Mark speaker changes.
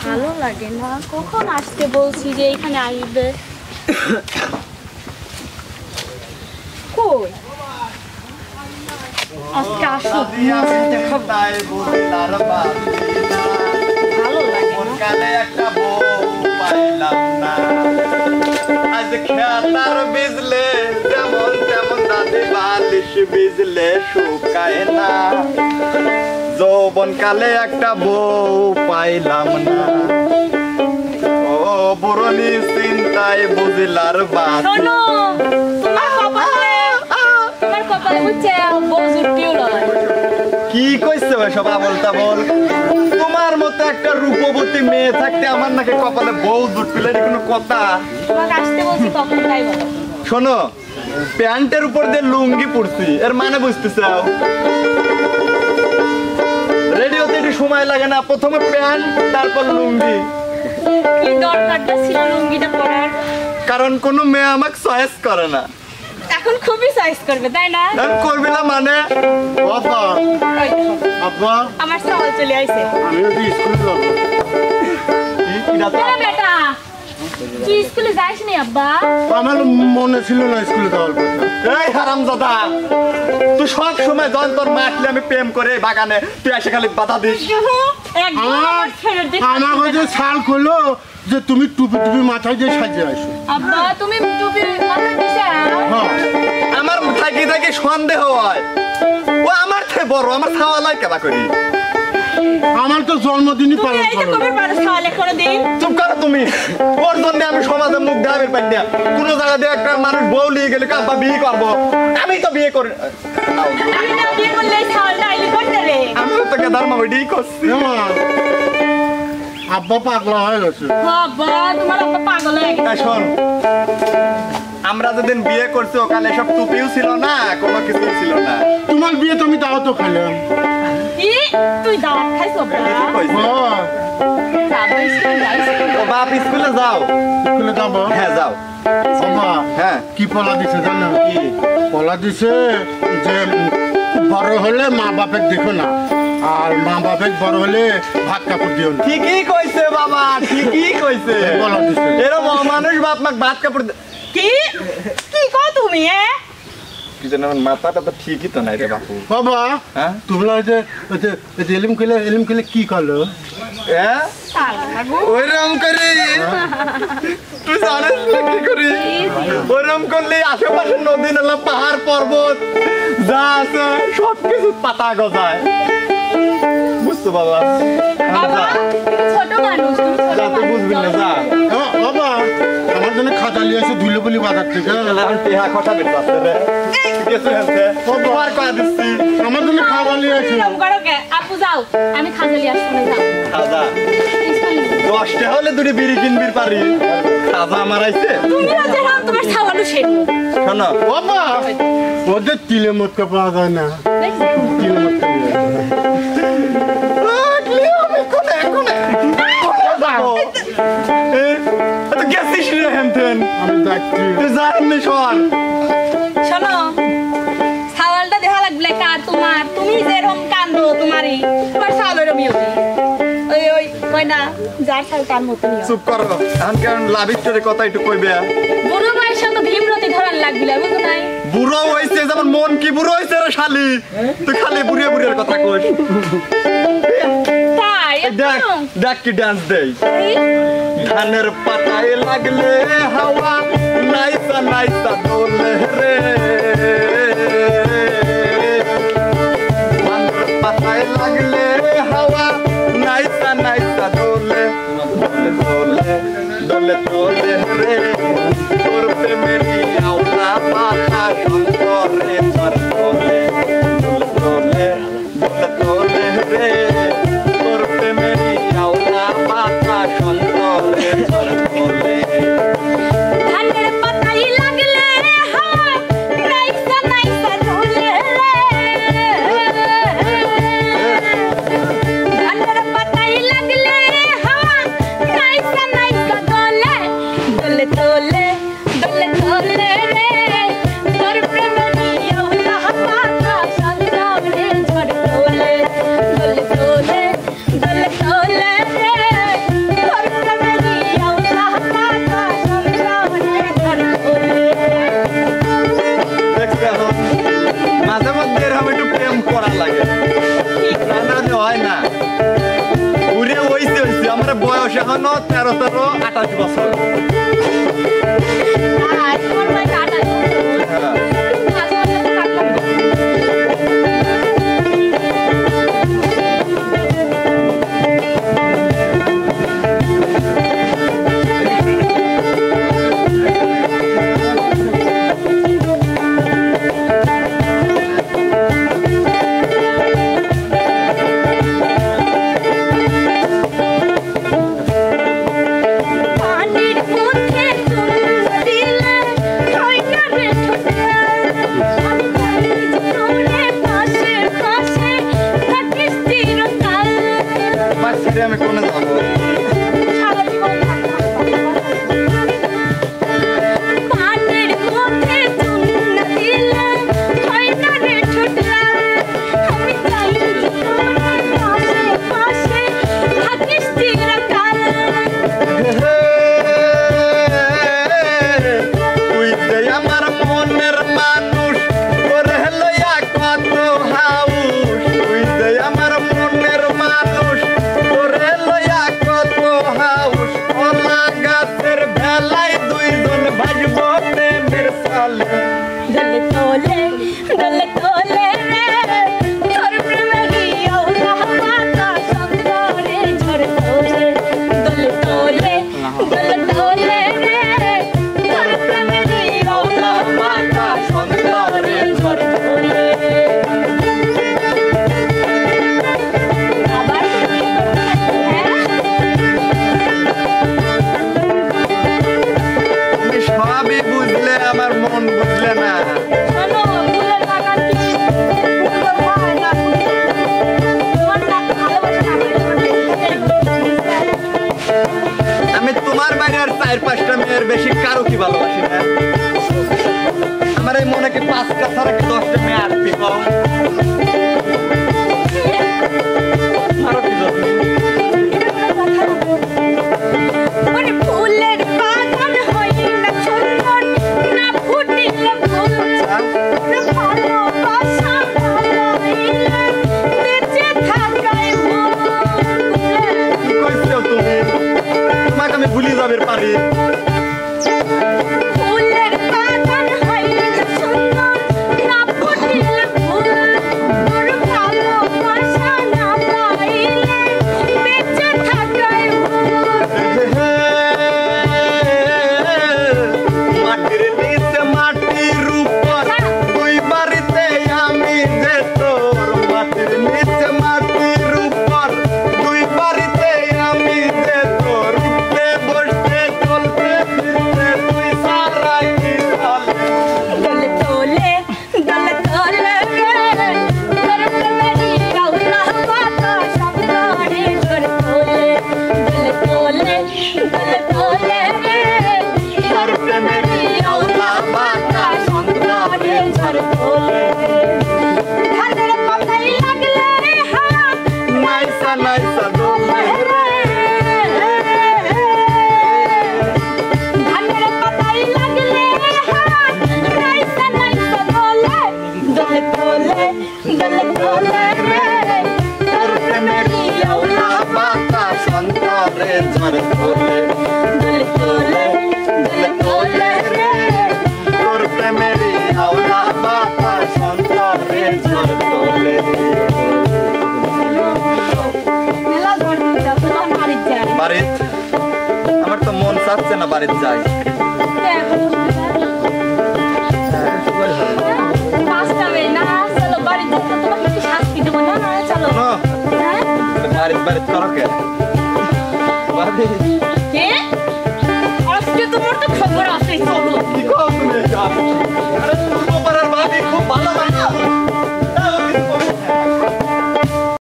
Speaker 1: ভালো লাগে না, কখন আসতে বলছি যে এখানে আসবে। কই আজকে আসো, ভালো লাগে
Speaker 2: কালে একটা বউ পাইলাম না, আজ খেতার বিজলে যেমন তেমন দাদি বালিশ বিজলে শুকায় না, যৌবন কালে একটা বউ পাইলাম না, ও বুড়নি চিন্তায় বুঝিলার বাত। কি কইছে সব আবল তাবল? তোমার মতো একটা রূপবতী মেয়ে থাকতে আমার নাকি কপালে বউ জুটপিলে কোনো কথা? শোনো, প্যান্টের উপর দিয়ে লুঙ্গি পড়ছি, এর মানে বুঝতে চাও? রেডিওতে একটু সময় লাগে না, প্রথমে প্যান্ট তারপর লুঙ্গি।
Speaker 1: কি দরকারটা ছিল লুঙ্গিটা পরার?
Speaker 2: কারণ কোনো মেয়ে আমাকে চয়েস করে না।
Speaker 1: এখন খুবই চয়েস করবে, তাই না?
Speaker 2: করবি না মানে?
Speaker 3: বাবা আব্বা
Speaker 1: আমার সওয়াল চলে আইছে।
Speaker 3: আমিও তো স্কুলে যাব।
Speaker 1: বেটা তুই স্কুলে যাস নি? আব্বা
Speaker 3: আমার মনে ছিল না স্কুলে যাওয়ার কথা।
Speaker 2: এই হারামজাদা, তুই সব সময় যখন তোর মাঠলে আমি প্রেম করে বাগানে, তুই এসে খালি বাধা দিস।
Speaker 3: আমাকে যে শাল করলো যে তুমি টুপি টুপি মাথায় দিয়ে সাজিয়ে আসো।
Speaker 1: আব্বা তুমি টুপি মাথায় দিছো?
Speaker 2: আমার থাকি থাকি সন্দেহ হয় ও আমার থেকে বড়, আমার খাওয়ালাই কেবা করি।
Speaker 3: আমার তো জন্মদিনই পালন করো।
Speaker 2: চুপ করো তুমি। ওর জন্য আমি সমাজে মুখ দেখাবে পাই না। কোন জায়গা দিয়ে একটা মানুষ বউ নিয়ে গেলে কাব্বা বিয়ে করবো, আমি তো বিয়ে করি। আমি তো তোকে ধর্ম ওইটাই করছি।
Speaker 3: আব্বা পাগলা হয়ে গেছে।
Speaker 2: শোন, আমরা যেদিন বিয়ে করছি ওখানে সব টুপিও ছিল না, কোনো কিছু ছিল না।
Speaker 3: তোমার বিয়ে তো আমি দাও তো খেলাম।
Speaker 1: তুই দাওয়াত খাইছো?
Speaker 2: বাপ স্কুলে যাও।
Speaker 3: স্কুলে যাবো?
Speaker 2: হ্যাঁ যাও।
Speaker 3: বাবা
Speaker 2: হ্যাঁ
Speaker 3: কি পলা দিছে জানো? কি পলা দিছে? যে বড় হলে মা বাপের দেখো না, আর মা বাপের বড় হলে ভাত কাপড় দিও না।
Speaker 2: ঠিকই কইছে বাবা, ঠিকই কইছে।
Speaker 3: বলা দিছে
Speaker 2: এরকম মানুষ বাপ মাক ভাত কাপড়।
Speaker 1: কি কি কও তুমি?
Speaker 2: কি জানো মাথাটা তো ঠিকই তো নাই রে বাপু।
Speaker 3: বাবা
Speaker 2: হ্যাঁ
Speaker 3: তোমরা যে এলিম খেলে কি করলো?
Speaker 2: হ্যাঁ ওইরকম করে তুই জানিস না কি করি? ওইরকম করলে আশেপাশে নদী নালা পাহাড় পর্বত যা আছে সবকিছু পাতা গজায়, বুঝছো বাবা?
Speaker 1: ছোট মানুষ,
Speaker 2: যা তুই বুঝবি না, যা।
Speaker 3: বাবা আমার জন্য খাতা নিয়ে এসে ধুলে বলি বাজার থেকে। আমার জন্য খাবার নিয়ে আসে।
Speaker 1: আপু যাও, আমি খাজা নিয়ে আসবো।
Speaker 2: খাজা 10টা হলে দুটি বিড়ি কিনবির পারি। খাজা আমার আইছে।
Speaker 1: তোমার ছাওয়ালু শেষ।
Speaker 2: শোনো
Speaker 3: বাবা, ওদের তিলে মটকা পাওয়া যায় না। তিলে মটকা
Speaker 1: শোনো, ছাওয়ালটা দেখা লাগবে কার? তোমার। তুমি যেরকম কান্দো তোমারই, তোমার ছাওয়ালের বিয়ে। ওই ওই কই না যার ছাল তার মতো।
Speaker 2: চুপ করো, এখন কেন লাভিস্টারের কথা একটু কইবে?
Speaker 1: বুড়ো বয়সে তো ভীমরতি ধরার লাগবে, বুঝো নাই?
Speaker 2: বুড়ো হইছে যেমন মন কি বুড়ো হইছে রে শালি, তুই খালি বুড়িয়া বুড়িয়ার কথা কইস।
Speaker 1: তাই
Speaker 2: দেখ দেখ কি ডান্স দেই। ধানের পাতায় লাগলে হাওয়া নাইসা নাইসা দোলে রে, ধানের পাতায় লাগলে হাওয়া নাইসা নাইসা দোলে দোলে দোলে দোলে রে, তোর প্রেমেরই আওলা পাতা সন্তরে তোর দোলে দোলে দোলে দোলে রে, তোর প্রেমেরই আওলা পাতা সন্তরে তোর দোলে।
Speaker 1: ধানের পাতায় লাগলে হাওয়া নাইসা নাইসা দোলে রে,
Speaker 2: এখনো 13-28 বছর।
Speaker 1: তোমার ভাই কাটাই
Speaker 2: আমি কোনে যাবো? বেশি কারো কি ভালোবাসি না আমার এই মনে কি 5টা ছাড়া কি 10টা মেয়ে আসবি কম আরো কি যত্ন
Speaker 1: মানে ফুলের বাগান হয় না সুন্দর না ফুটিলে ফুল ভালোবাসা ভালোইলে বেঁচে থাকায় ভুল
Speaker 2: কি কইছো তুমি তোমাকে আমি ভুলি যাবার পারি আমার তো মন চাচ্ছে না বাড়িতে যাই বাড়িতে করো কে